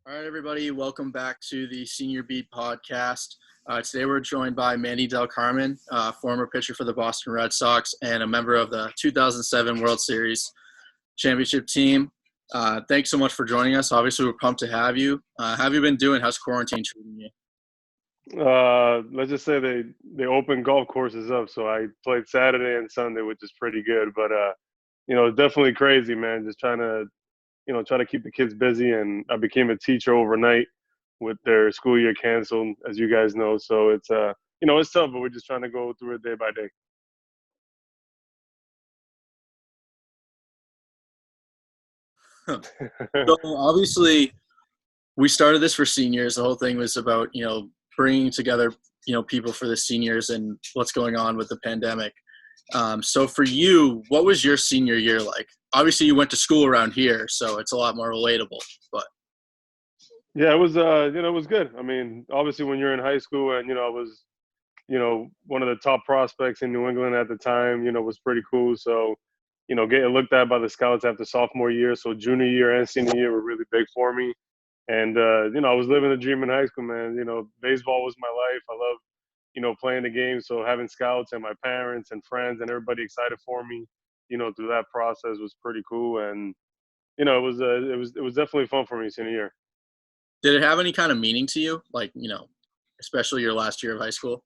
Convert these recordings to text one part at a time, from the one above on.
All right, everybody, welcome back to the Senior Beat podcast. Today we're joined by Manny Delcarmen, former pitcher for the Boston Red Sox and a member of the 2007 World Series championship team. Thanks so much for joining us. Obviously, we're pumped to have you. How have you been doing? How's quarantine treating you? Let's just say they opened golf courses up, so I played Saturday and Sunday, which is pretty good. But it's definitely crazy, man. Just try to keep the kids busy, and I became a teacher overnight with their school year canceled, as you guys know. So it's tough, but we're just trying to go through it day by day. So obviously, we started this for seniors. The whole thing was about, bringing together, people for the seniors and what's going on with the pandemic. So for you, what was your senior year like? Obviously, you went to school around here, so it's a lot more relatable. But Yeah, it was it was good. I mean, obviously when you're in high school and I was one of the top prospects in New England at the time, was pretty cool. So, getting looked at by the scouts after sophomore year, so junior year and senior year were really big for me. And I was living the dream in high school, man. Baseball was my life. I love, playing the game. So having scouts and my parents and friends and everybody excited for me, through that process was pretty cool. And it was definitely fun for me senior year. did it have any kind of meaning to you? Like, especially your last year of high school?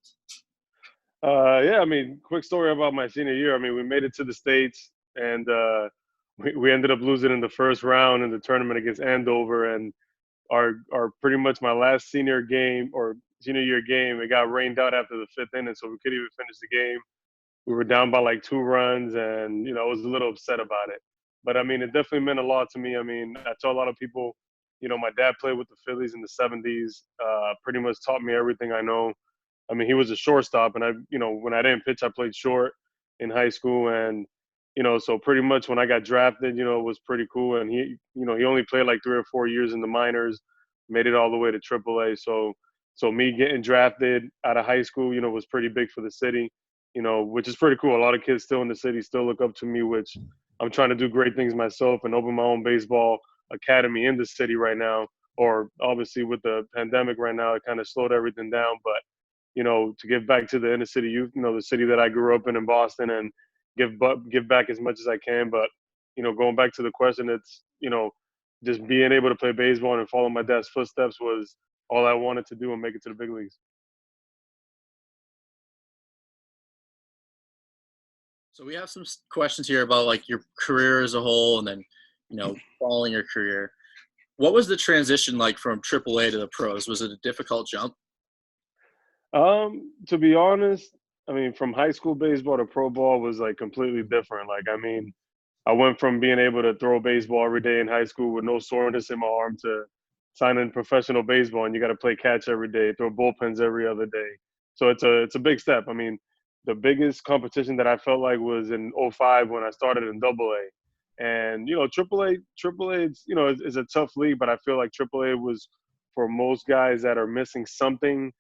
Yeah, I mean, quick story about my senior year. I mean, we made it to the States, and we ended up losing in the first round in the tournament against Andover. And our pretty much my last senior game or senior year game, it got rained out after the fifth inning, so we couldn't even finish the game. We were down by like 2 runs, and I was a little upset about it. But I mean, it definitely meant a lot to me. I mean, I tell a lot of people, my dad played with the Phillies in the '70s. Pretty much taught me everything I know. I mean, he was a shortstop, and when I didn't pitch, I played short in high school, and so pretty much when I got drafted, it was pretty cool. And he only played like 3 or 4 years in the minors, made it all the way to AAA. So me getting drafted out of high school, was pretty big for the city, which is pretty cool. A lot of kids still in the city still look up to me, which I'm trying to do great things myself and open my own baseball academy in the city right now. Or obviously with the pandemic right now, it kind of slowed everything down, but to give back to the inner city youth, the city that I grew up in Boston, and give back as much as I can. But going back to the question, it's just being able to play baseball and follow my dad's footsteps was all I wanted to do and make it to the big leagues. So we have some questions here about like your career as a whole, and then following your career. What was the transition like from AAA to the pros? Was it a difficult jump? To be honest, I mean, from high school baseball to pro ball was like completely different. Like, I mean, I went from being able to throw baseball every day in high school with no soreness in my arm to signing professional baseball, and you got to play catch every day, throw bullpens every other day. So it's a big step. I mean, the biggest competition that I felt like was in '05 when I started in Double A, and Triple A, is a tough league, but I feel like Triple A was for most guys that are missing something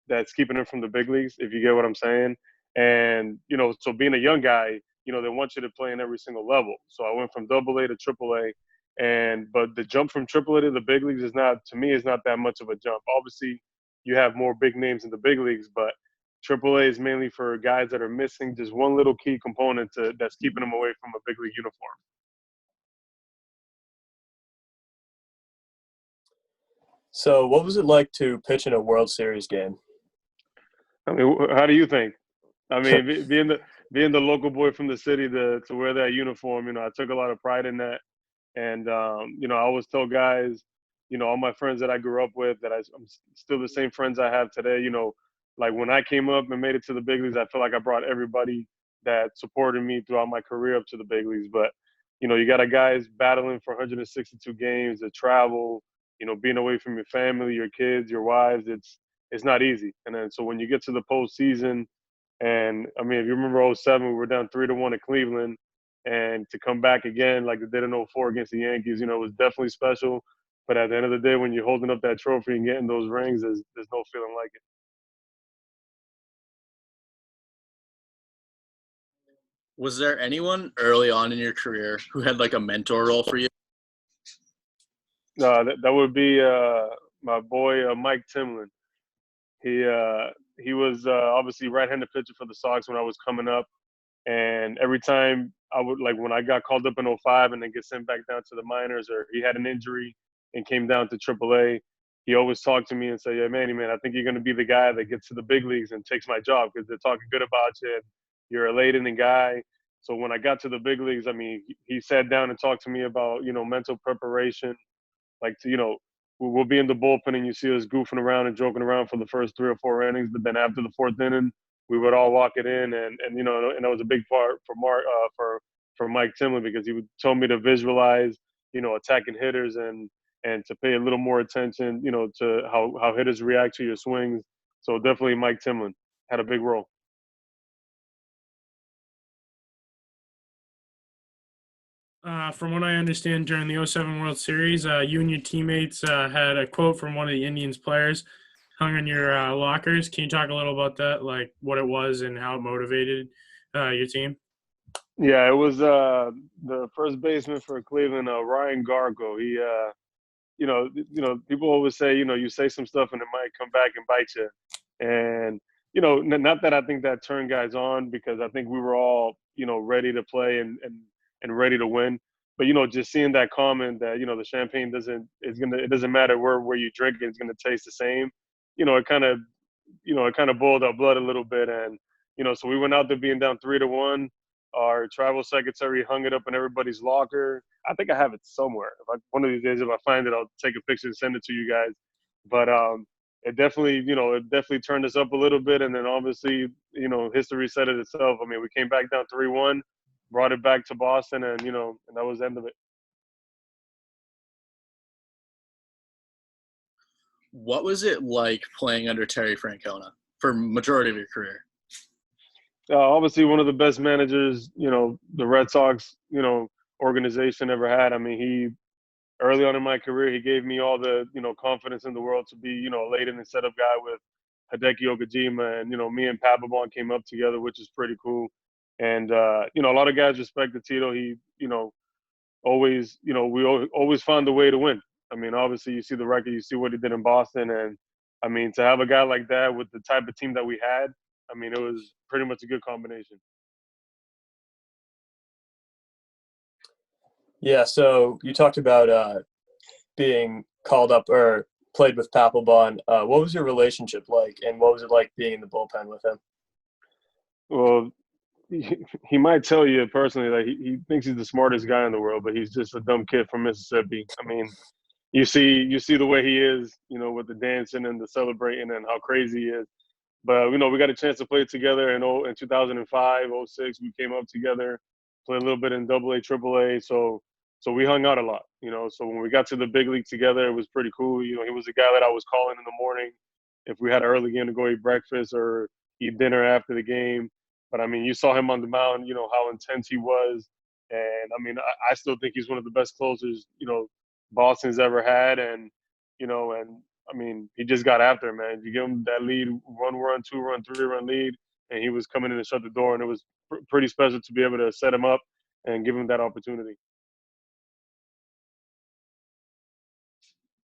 that's keeping them from the big leagues, if you get what I'm saying. And, so being a young guy, they want you to play in every single level. So I went from Double A to Triple A. But the jump from Triple A to the big leagues is not, to me, is not that much of a jump. Obviously, you have more big names in the big leagues, but Triple A is mainly for guys that are missing just one little key component that's keeping them away from a big league uniform. So, what was it like to pitch in a World Series game? I mean, how do you think? I mean, being the local boy from the city to wear that uniform, I took a lot of pride in that. And I always tell guys, all my friends that I grew up with, that I'm still the same friends I have today. Like when I came up and made it to the big leagues, I feel like I brought everybody that supported me throughout my career up to the big leagues. But you got a guys battling for 162 games, to travel, being away from your family, your kids, your wives. It's not easy. And then so when you get to the postseason, and I mean, if you remember '07, we were down 3-1 at Cleveland, and to come back again like they did in '04 against the Yankees, it was definitely special. But at the end of the day, when you're holding up that trophy and getting those rings, there's no feeling like it. Was there anyone early on in your career who had like a mentor role for you? That would be my boy Mike Timlin. He was obviously right-handed pitcher for the Sox when I was coming up, and every time I would like when I got called up in '05 and then get sent back down to the minors, or he had an injury and came down to AAA, he always talked to me and said, "Yeah, Manny, man, I think you're going to be the guy that gets to the big leagues and takes my job because they're talking good about you. And you're a late inning guy." So when I got to the big leagues, I mean, he sat down and talked to me about mental preparation, like to we'll be in the bullpen and you see us goofing around and joking around for the first 3 or 4 innings, but then after the fourth inning, we would all walk it in, and that was a big part for for Mike Timlin because he would tell me to visualize attacking hitters and to pay a little more attention to how hitters react to your swings. So definitely Mike Timlin had a big role. From what I understand, during the '07 World Series, you and your teammates had a quote from one of the Indians players hung on your lockers. Can you talk a little about that, like what it was and how it motivated your team? Yeah, it was the first baseman for Cleveland, Ryan Gargo. He people always say, you say some stuff and it might come back and bite you. And, not that I think that turned guys on because I think we were all, ready to play and ready to win. But, just seeing that comment that, the champagne it doesn't matter where you drink it, it's going to taste the same. It kind of, it kind of boiled our blood a little bit. And, so we went out there being down 3-1. Our travel secretary hung it up in everybody's locker. I think I have it somewhere. One of these days, if I find it, I'll take a picture and send it to you guys. But it definitely turned us up a little bit. And then obviously, history said it itself. I mean, we came back down 3-1, brought it back to Boston, and that was the end of it. What was it like playing under Terry Francona for majority of your career? Obviously, one of the best managers, the Red Sox, organization ever had. I mean, early on in my career, he gave me all the, confidence in the world to be, a late inning setup guy with Hideki Okajima. And, me and Papelbon came up together, which is pretty cool. And, a lot of guys respected Tito. He, always, we always found a way to win. I mean, obviously, you see the record, you see what he did in Boston. And, I mean, to have a guy like that with the type of team that we had, I mean, it was pretty much a good combination. Yeah, so you talked about being called up or played with Papelbon. What was your relationship like, and what was it like being in the bullpen with him? Well, he might tell you personally that he thinks he's the smartest guy in the world, but he's just a dumb kid from Mississippi. I mean, you see the way he is, with the dancing and the celebrating and how crazy he is. But we got a chance to play together in 2005, '06. We came up together, played a little bit in Double A, Triple A. So we hung out a lot. So when we got to the big league together, it was pretty cool. He was a guy that I was calling in the morning if we had an early game to go eat breakfast or eat dinner after the game. But I mean, you saw him on the mound. How intense he was, and I mean, I still think he's one of the best closers Boston's ever had, and I mean, he just got after it, man. You give him that lead, 1 run, 2 run, 3 run lead, and he was coming in to shut the door, and it was pretty special to be able to set him up and give him that opportunity.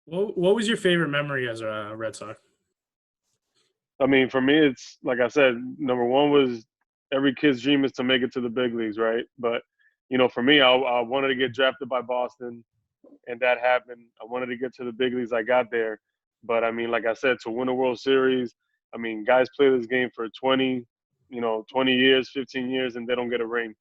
What was your favorite memory as a Red Sox? I mean, for me, it's like I said, number one was every kid's dream is to make it to the big leagues, right? But, for me, I wanted to get drafted by Boston, and that happened. I wanted to get to the big leagues. I got there. But, I mean, like I said, to win a World Series, I mean, guys play this game for 20 years, 15 years, and they don't get a ring.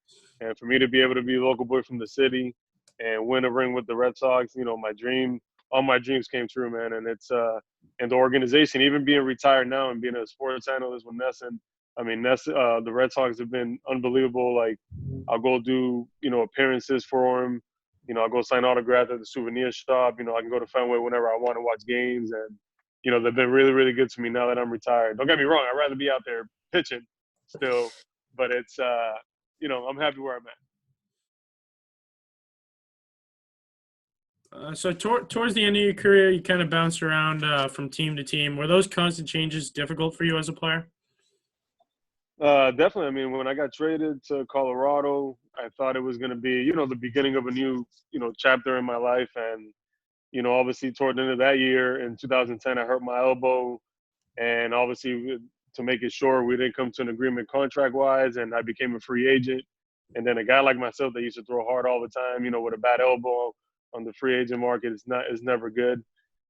And for me to be able to be a local boy from the city and win a ring with the Red Sox, my dream, all my dreams came true, man. And it's and the organization, even being retired now and being a sports analyst with Nesson, I mean, the Red Sox have been unbelievable. Like, I'll go do, appearances for them. I'll go sign autographs at the souvenir shop. I can go to Fenway whenever I want to watch games. And, they've been really, really good to me now that I'm retired. Don't get me wrong. I'd rather be out there pitching still. But it's, I'm happy where I'm at. So towards the end of your career, you kind of bounced around from team to team. Were those constant changes difficult for you as a player? Definitely. I mean, when I got traded to Colorado, I thought it was going to be, the beginning of a new, chapter in my life. And, Obviously toward the end of that year in 2010, I hurt my elbow, and obviously to make it short, we didn't come to an agreement contract-wise, and I became a free agent. And then a guy like myself that used to throw hard all the time, with a bad elbow on the free agent market, is never good.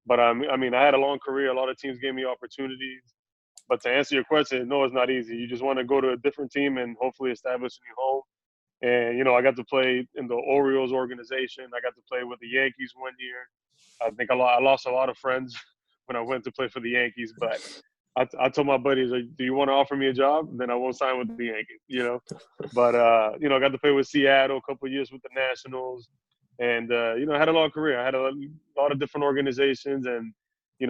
But I had a long career. A lot of teams gave me opportunities. But to answer your question, no, it's not easy. You just want to go to a different team and hopefully establish a new home. And, I got to play in the Orioles organization. I got to play with the Yankees one year. I think I lost a lot of friends when I went to play for the Yankees. But I told my buddies, like, do you want to offer me a job? Then I won't sign with the Yankees, But, I got to play with Seattle a couple of years with the Nationals. And, I had a long career. I had a lot of different organizations. And,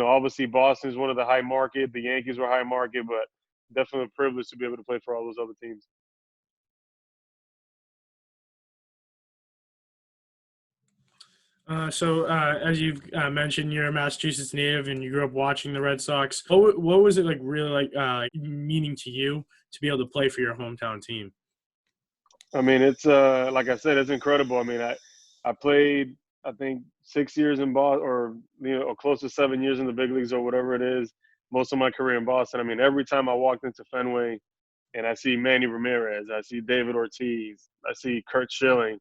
obviously Boston is one of the high market. The Yankees were high market, but definitely a privilege to be able to play for all those other teams. As you've mentioned, you're a Massachusetts native and you grew up watching the Red Sox. What was it like really meaning to you to be able to play for your hometown team? I mean, it's like I said, it's incredible. I mean, I played, I think, 6 years in Boston, or close to 7 years in the big leagues or whatever it is. Most of my career in Boston. I mean, every time I walked into Fenway and I see Manny Ramirez, I see David Ortiz, I see Kurt Schilling,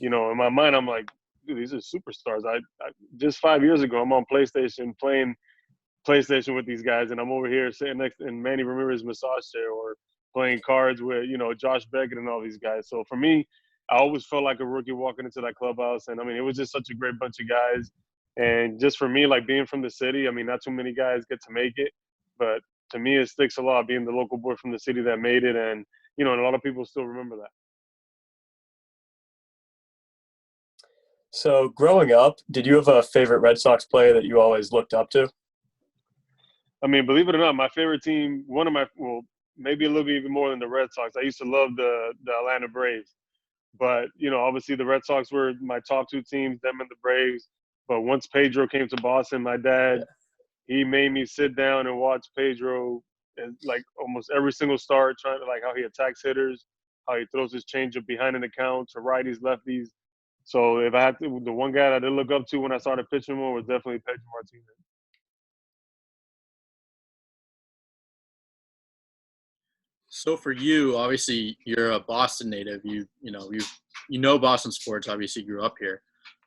in my mind, I'm like, dude, these are superstars. I just 5 years ago, I'm on PlayStation playing PlayStation with these guys, and I'm over here sitting next in Manny Ramirez massage chair or playing cards with, Josh Beckett and all these guys. So for me, I always felt like a rookie walking into that clubhouse. And I mean, it was just such a great bunch of guys. And just for me, like being from the city, I mean, not too many guys get to make it, but to me, it sticks a lot being the local boy from the city that made it. And, and a lot of people still remember that. So growing up, did you have a favorite Red Sox player that you always looked up to? I mean, believe it or not, my favorite team, maybe a little bit even more than the Red Sox. I used to love the Atlanta Braves. But, obviously the Red Sox were my top two teams, them and the Braves. But once Pedro came to Boston, my dad, he made me sit down and watch Pedro and like almost every single start, trying to like how he attacks hitters, how he throws his changeup behind an account to righties, lefties. So if I had to, the one guy that I did look up to when I started pitching more was definitely Pedro Martinez. So for you, obviously you're a Boston native. You know Boston sports. Obviously, grew up here.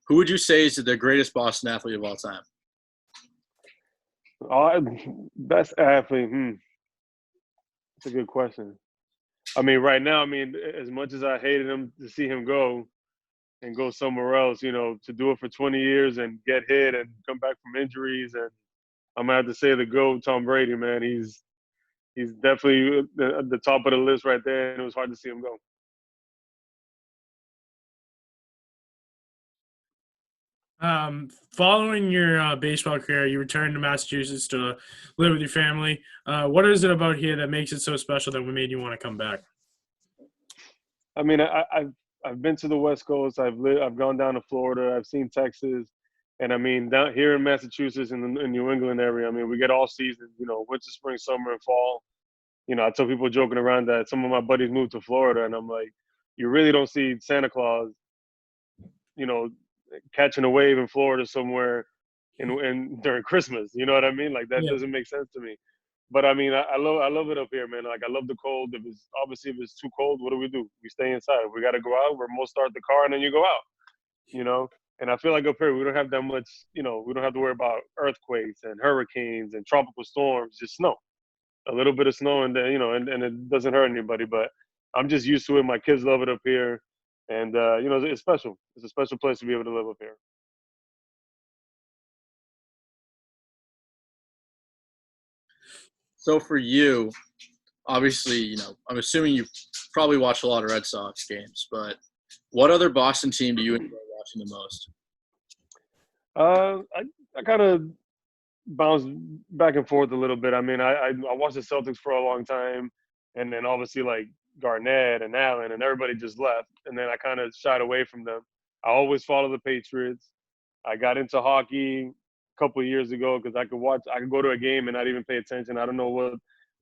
Who would you say is the greatest Boston athlete of all time? Best athlete. That's a good question. I mean, right now, as much as I hated him to see him go and go somewhere else, to do it for 20 years and get hit and come back from injuries, and I'm gonna have to say the GOAT, Tom Brady, man. He's definitely at the top of the list right there, and it was hard to see him go. Following your baseball career, you returned to Massachusetts to live with your family. What is it about here that makes it so special that made you want to come back? I mean, I've been to the West Coast. I've gone down to Florida. I've seen Texas, and I mean, down here in Massachusetts in the New England area, I mean, we get all seasons. Winter, spring, summer, and fall. I tell people joking around that some of my buddies moved to Florida, and I'm like, you really don't see Santa Claus, catching a wave in Florida somewhere in during Christmas. You know what I mean? Like that doesn't make sense to me. But I mean, I love it up here, man. Like I love the cold. If it's too cold, what do? We stay inside. If we got to go out, we're most start the car and then you go out. And I feel like up here we don't have that much. We don't have to worry about earthquakes and hurricanes and tropical storms. Just snow, a little bit of snow, and then and it doesn't hurt anybody. But I'm just used to it. My kids love it up here, and it's special. It's a special place to be able to live up here. So for you, obviously, I'm assuming you probably watch a lot of Red Sox games, but what other Boston team do you enjoy watching the most? I kind of bounce back and forth a little bit. I mean, I watched the Celtics for a long time, and then obviously like Garnett and Allen and everybody just left, and then I kind of shied away from them. I always follow the Patriots. I got into hockey a couple of years ago because I could go to a game and not even pay attention. I don't know what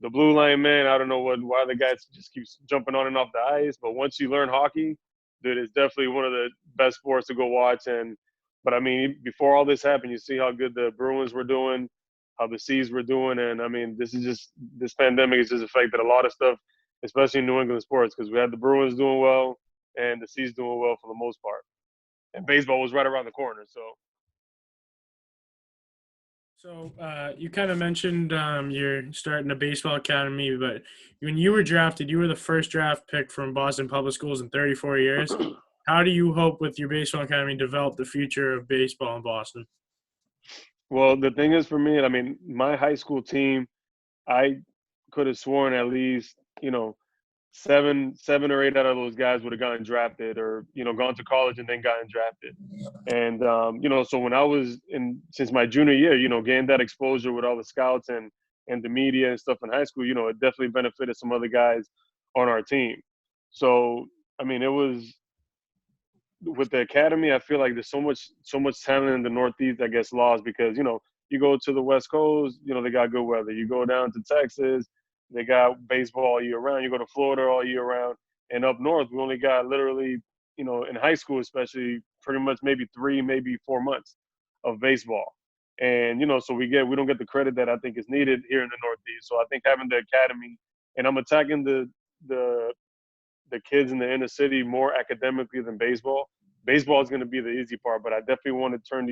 the blue line meant. I don't know why the guys just keep jumping on and off the ice. But once you learn hockey, dude, it's definitely one of the best sports to go watch. And But I mean, before all this happened, you see how good the Bruins were doing, how the Seas were doing, and I mean, this pandemic has just affected a lot of stuff, especially in New England sports, because we had the Bruins doing well and the Seas doing well for the most part, and baseball was right around the corner. So So you kind of mentioned you're starting a baseball academy, but when you were drafted, you were the first draft pick from Boston Public Schools in 34 years. How do you hope with your baseball academy develop the future of baseball in Boston? well, the thing is for me, I mean, my high school team, I could have sworn at least, seven or eight out of those guys would have gotten drafted or, gone to college and then gotten drafted. And, so when I was since my junior year, getting that exposure with all the scouts and the media and stuff in high school, it definitely benefited some other guys on our team. So, I mean, it was with the academy, I feel like there's so much talent in the Northeast that gets lost because, you go to the West Coast, they got good weather. You go down to Texas, they got baseball all year round. You go to Florida all year round. And up north, we only got literally, in high school especially, pretty much maybe 3, maybe 4 months of baseball. And, so we don't get the credit that I think is needed here in the Northeast. So I think having the academy, and I'm attacking the kids in the inner city more academically than baseball. Baseball is going to be the easy part, but I definitely want to turn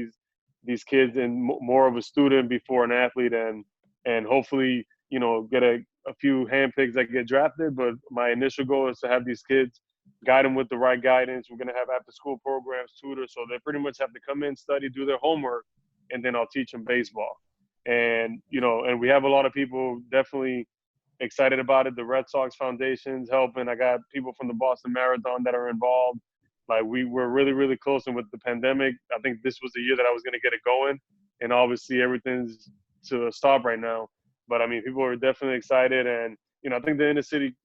these kids in more of a student before an athlete, and hopefully get a few handpicks that get drafted. But my initial goal is to have these kids, guide them with the right guidance. We're going to have after school programs, tutors, so they pretty much have to come in, study, do their homework, and then I'll teach them baseball. And and we have a lot of people definitely excited about it. The Red Sox Foundation's helping. I got people from the Boston Marathon that are involved. Like we were really, really close, and with the pandemic, I think this was the year that I was going to get it going. And obviously, everything's to a stop right now. But I mean, people are definitely excited, and I think the inner city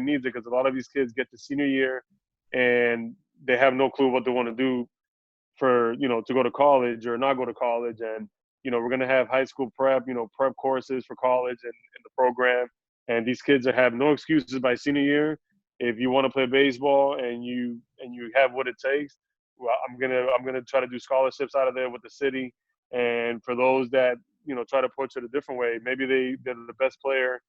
needs it because a lot of these kids get to senior year, and they have no clue what they want to do for to go to college or not go to college. And we're going to have high school prep, prep courses for college and in the program. And these kids have no excuses by senior year. If you want to play baseball and you have what it takes, well, I'm gonna try to do scholarships out of there with the city. And for those that try to approach it a different way, maybe they're the best player,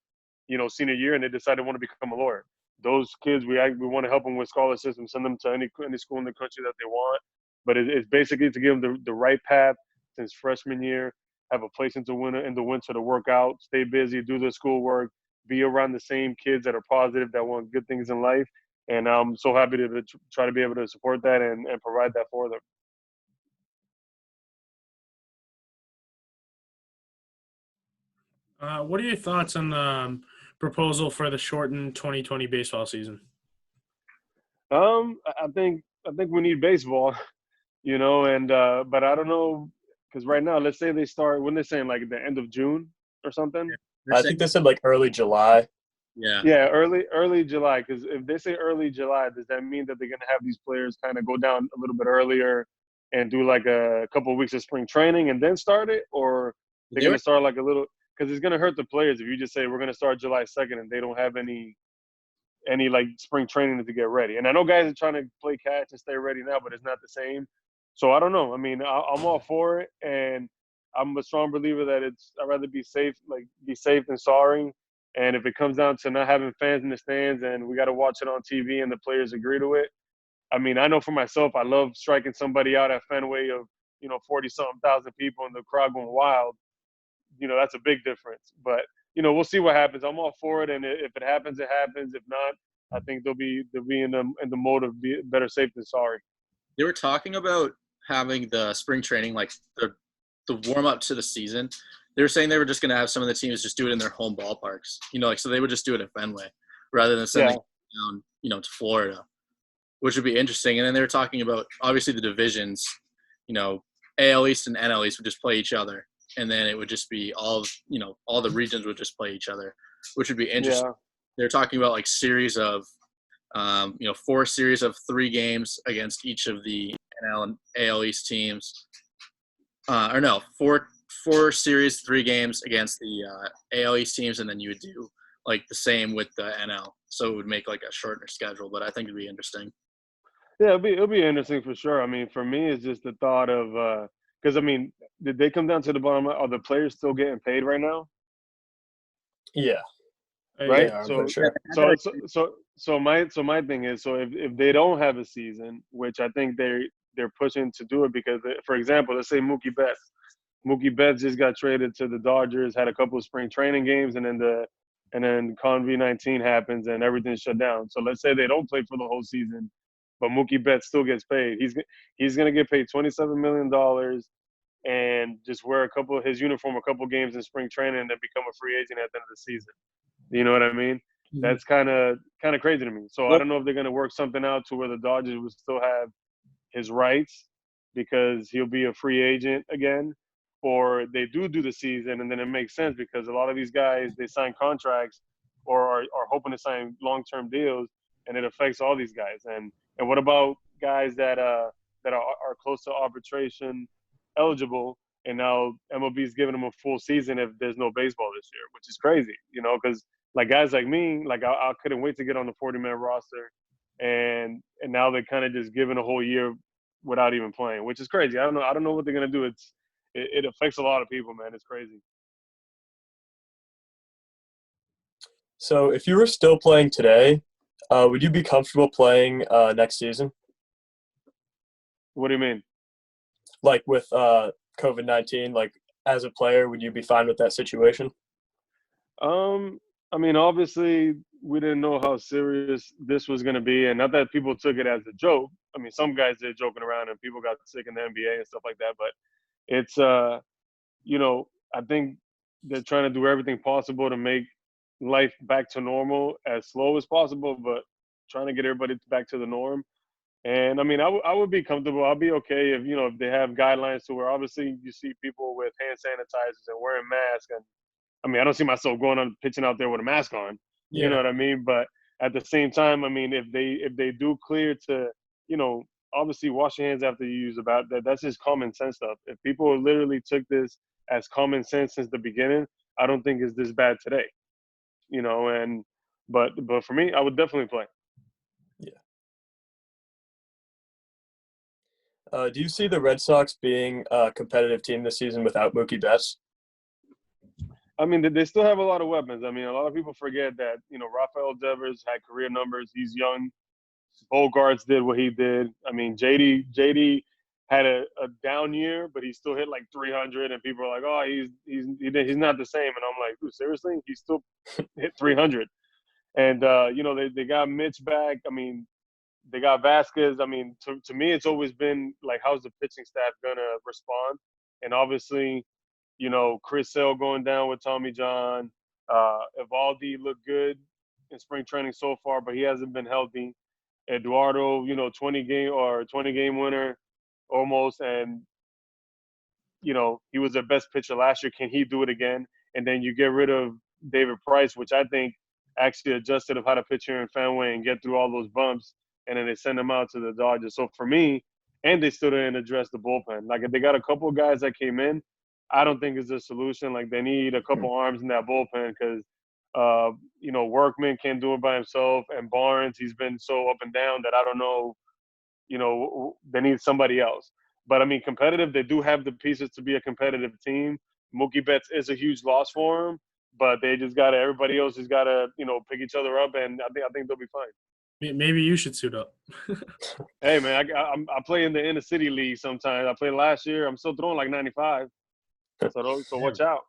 senior year, and they decide they want to become a lawyer. Those kids, we want to help them with scholarships and send them to any school in the country that they want. But it's basically to give them the right path since freshman year, have a place in the winter to work out, stay busy, do their schoolwork, be around the same kids that are positive, that want good things in life. And I'm so happy to try to be able to support that and provide that for them. What are your thoughts on the proposal for the shortened 2020 baseball season? I think we need baseball, and but I don't know because right now, let's say they start when they're saying like at the end of June or something. I think they said like early July. Yeah, early July. Because if they say early July, does that mean that they're gonna have these players kind of go down a little bit earlier and do like a couple of weeks of spring training and then start it, or they're gonna start like a little? Because it's gonna hurt the players if you just say we're gonna start July 2nd and they don't have any like spring training to get ready. And I know guys are trying to play catch and stay ready now, but it's not the same. So I don't know. I mean, I'm all for it, and I'm a strong believer that I'd rather be safe than sorry. And if it comes down to not having fans in the stands and we got to watch it on TV and the players agree to it, I mean, I know for myself, I love striking somebody out at Fenway of 40-something thousand people and the crowd going wild. That's a big difference. But we'll see what happens. I'm all for it, and if it happens, it happens. If not, I think they'll be in the mode of better safe than sorry. They were talking about having the spring training, like the warm up to the season. They were saying they were just going to have some of the teams just do it in their home ballparks, so they would just do it at Fenway rather than sending it down, to Florida, which would be interesting. And then they were talking about obviously the divisions, AL East and NL East would just play each other. And then it would just be all the regions would just play each other, which would be interesting. Yeah. They're talking about like series of, 4 series of 3 games against each of the NL and AL East teams. Or no, 4 series, 3 games against the AL East teams, and then you would do like the same with the NL. So it would make like a shorter schedule, but I think it'd be interesting. Yeah, it'll be interesting for sure. I mean, for me, it's just the thought of because I mean, did they come down to the bottom? Are the players still getting paid right now? Yeah, they Right. Yeah. are. I'm pretty So sure. so my thing is, so if they don't have a season, which I think they're pushing to do it because, for example, let's say Mookie Betts just got traded to the Dodgers, had a couple of spring training games, and then COVID-19 happens and everything's shut down. So let's say they don't play for the whole season, but Mookie Betts still gets paid. He's gonna get paid $27 million and just wear his uniform a couple games in spring training and then become a free agent at the end of the season. You know what I mean? Mhm. That's kind of crazy to me. So I Well, don't know if they're gonna work something out to where the Dodgers would still have his rights because he'll be a free agent again, or they do the season and then it makes sense because a lot of these guys they sign contracts or are hoping to sign long-term deals, and it affects all these guys. And what about guys that are close to arbitration eligible, and now MLB is giving them a full season if there's no baseball this year, which is crazy, because like guys like me, like I couldn't wait to get on the 40-man roster, and now they're kind of just giving a whole year without even playing, which is crazy. I don't know what they're gonna do. It affects a lot of people, man. It's crazy. So, if you were still playing today, would you be comfortable playing next season? What do you mean? Like with COVID-19, like as a player, would you be fine with that situation? Um, I mean, obviously, we didn't know how serious this was going to be, and not that people took it as a joke. I mean, some guys did joking around, and people got sick in the NBA and stuff like that. But it's, I think they're trying to do everything possible to make life back to normal as slow as possible, but trying to get everybody back to the norm. And I mean, I would be comfortable. I'll be okay if they have guidelines to where obviously you see people with hand sanitizers and wearing masks. And I mean, I don't see myself going on pitching out there with a mask on. You know Yeah. what I mean? But at the same time, I mean, if they do clear to, you know, obviously wash your hands after you use the bat. That's just common sense stuff. If people literally took this as common sense since the beginning, I don't think it's this bad today. And but for me, I would definitely play. Yeah. Do you see the Red Sox being a competitive team this season without Mookie Betts? I mean, they still have a lot of weapons. I mean, a lot of people forget that Rafael Devers had career numbers. He's young. Bogarts did what he did. I mean, JD had a down year, but he still hit like 300, and people are like, "Oh, he's not the same." And I'm like, "Dude, seriously? He still hit 300." And they got Mitch back. I mean, they got Vasquez. I mean, to me, it's always been like, how's the pitching staff gonna respond? And obviously, Chris Sale going down with Tommy John. Evaldi looked good in spring training so far, but he hasn't been healthy. Eduardo, 20 game winner almost, and he was their best pitcher last year. Can he do it again? And then you get rid of David Price, which I think actually adjusted of how to pitch here in Fenway and get through all those bumps, and then they send him out to the Dodgers. So for me, and they still didn't address the bullpen. Like if they got a couple of guys that came in, I don't think it's a solution. Like they need a couple arms in that bullpen because Workman can't do it by himself, and Barnes, he's been so up and down that I don't know. They need somebody else. But I mean, competitive. They do have the pieces to be a competitive team. Mookie Betts is a huge loss for them, but they just got to. Everybody else just got to pick each other up, and I think they'll be fine. Maybe you should suit up. Hey man, I play in the inner city league sometimes. I played last year. I'm still throwing like 95. So watch out.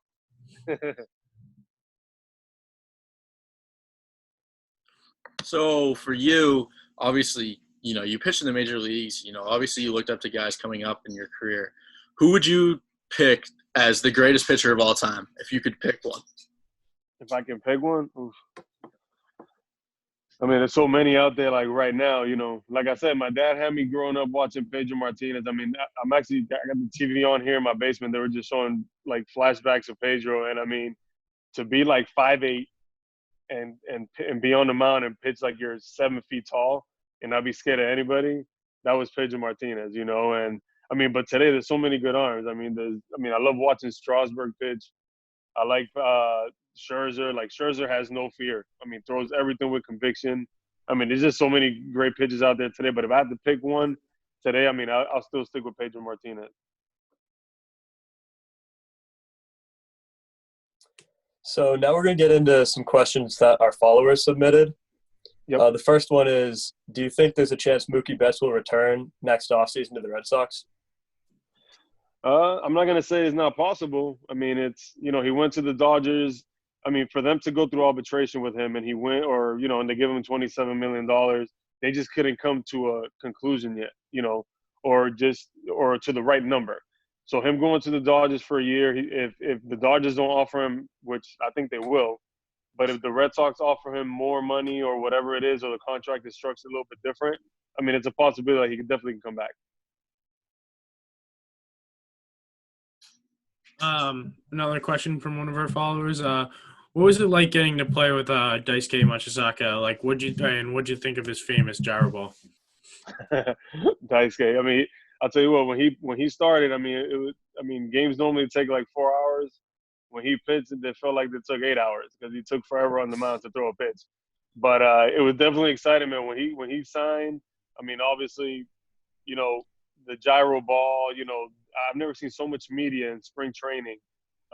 So for you, obviously, you pitched in the major leagues. Obviously you looked up to guys coming up in your career. Who would you pick as the greatest pitcher of all time if you could pick one? If I can pick one, oof. I mean, there's so many out there. Like right now, like I said, my dad had me growing up watching Pedro Martinez. I mean, I got the TV on here in my basement. They were just showing like flashbacks of Pedro, and I mean, to be like 5'8" and be on the mound and pitch like you're 7 feet tall and not be scared of anybody. That was Pedro Martinez, And I mean, but today there's so many good arms. I love watching Strasburg pitch. I like Scherzer. Like Scherzer has no fear. I mean, throws everything with conviction. I mean, there's just so many great pitchers out there today. But if I had to pick one today, I mean, I'll still stick with Pedro Martinez. So now we're going to get into some questions that our followers submitted. Yep. The first one is, do you think there's a chance Mookie Betts will return next offseason to the Red Sox? I'm not going to say it's not possible. I mean, it's, he went to the Dodgers. I mean, for them to go through arbitration with him and he went, or, and they give him $27 million, they just couldn't come to a conclusion yet, or to the right number. So him going to the Dodgers for a year, if the Dodgers don't offer him, which I think they will, but if the Red Sox offer him more money or whatever it is, or the contract is structured a little bit different, I mean, it's a possibility that he definitely can come back. Another question from one of our followers. What was it like getting to play with Daisuke Machizaka? Like, what'd you think of his famous gyro ball? Daisuke. I mean, I'll tell you what. When he started, I mean, games normally take like 4 hours. When he pitched, it felt like it took 8 hours because he took forever on the mound to throw a pitch. But it was definitely exciting, man. When he signed, I mean, obviously, the gyro ball. I've never seen so much media in spring training.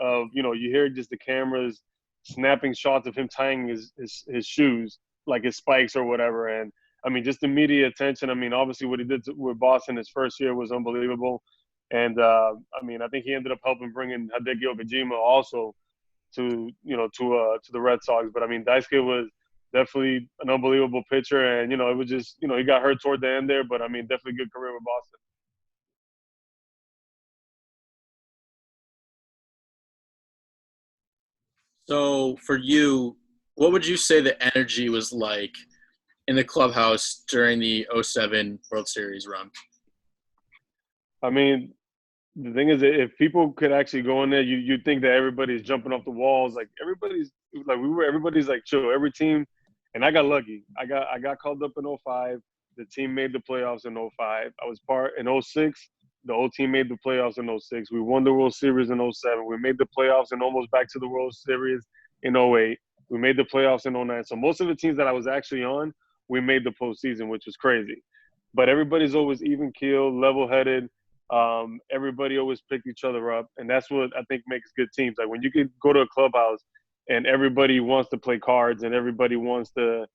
You hear just the cameras snapping shots of him tying his shoes, like his spikes or whatever. And I mean, just the media attention. I mean, obviously what he did with Boston his first year was unbelievable. And I mean, I think he ended up helping bring in Hideki Okajima also to the Red Sox. But I mean, Daisuke was definitely an unbelievable pitcher, and it was just he got hurt toward the end there, but I mean, definitely good career with Boston. So for you, what would you say the energy was like in the clubhouse during the 07 World Series run? I mean, the thing is, if people could actually go in there, you'd think that everybody's jumping off the walls. Like everybody's like chill. Every team, and I got lucky. I got called up in 05. The team made the playoffs in 05. I was part in 06. The whole team made the playoffs in 06. We won the World Series in 07. We made the playoffs and almost back to the World Series in 08. We made the playoffs in 09. So most of the teams that I was actually on, we made the postseason, which was crazy. But everybody's always even keeled, level-headed. Everybody always picked each other up, and that's what I think makes good teams. Like when you can go to a clubhouse and everybody wants to play cards and everybody wants to,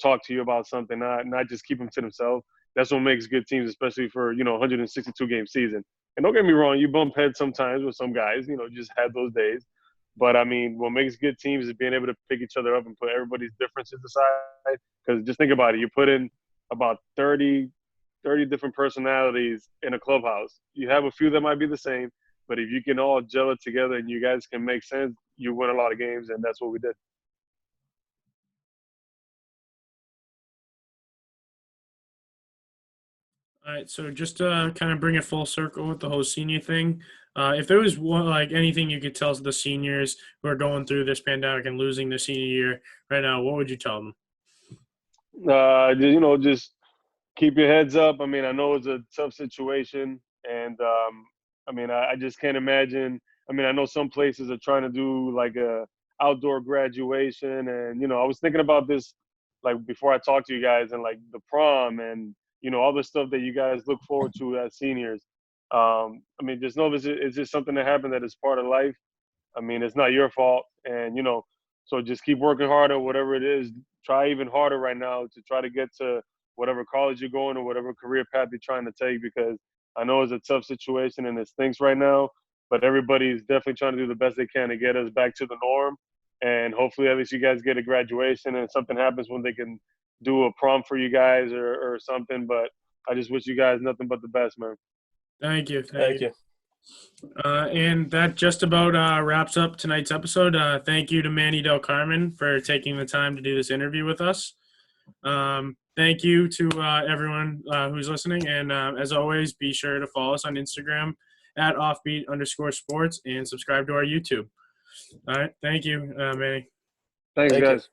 talk to you about something, not just keep them to themselves. That's what makes good teams, especially for 162 game season. And don't get me wrong, you bump heads sometimes with some guys. Just had those days. But I mean, what makes good teams is being able to pick each other up and put everybody's differences aside. Because just think about it, you put in about 30 different personalities in a clubhouse. You have a few that might be the same, but if you can all gel it together and you guys can make sense, you win a lot of games, and that's what we did. All right, so just to kind of bring it full circle with the whole senior thing, if there was anything you could tell the seniors who are going through this pandemic and losing their senior year right now, what would you tell them? Just keep your heads up. I mean, I know it's a tough situation, and I mean, I just can't imagine. I mean, I know some places are trying to do like a outdoor graduation, and I was thinking about this like before I talked to you guys, and like the prom and all the stuff that you guys look forward to as seniors. I mean, just know it's just something that happened that is part of life. I mean, it's not your fault, and so just keep working hard at whatever it is. Try even harder right now to try to get to whatever college you're going or whatever career path you're trying to take, because I know it's a tough situation and it stinks right now, but everybody's definitely trying to do the best they can to get us back to the norm. And hopefully at least you guys get a graduation and something happens when they can do a prom for you guys or something. But I just wish you guys nothing but the best, man. Thank you. Thank you. And that just about wraps up tonight's episode. Thank you to Manny Delcarmen for taking the time to do this interview with us. Thank you to everyone who's listening. And as always, be sure to follow us on Instagram at @offbeat_sports and subscribe to our YouTube. All right. Thank you, Manny. Thanks, Thank you. guys.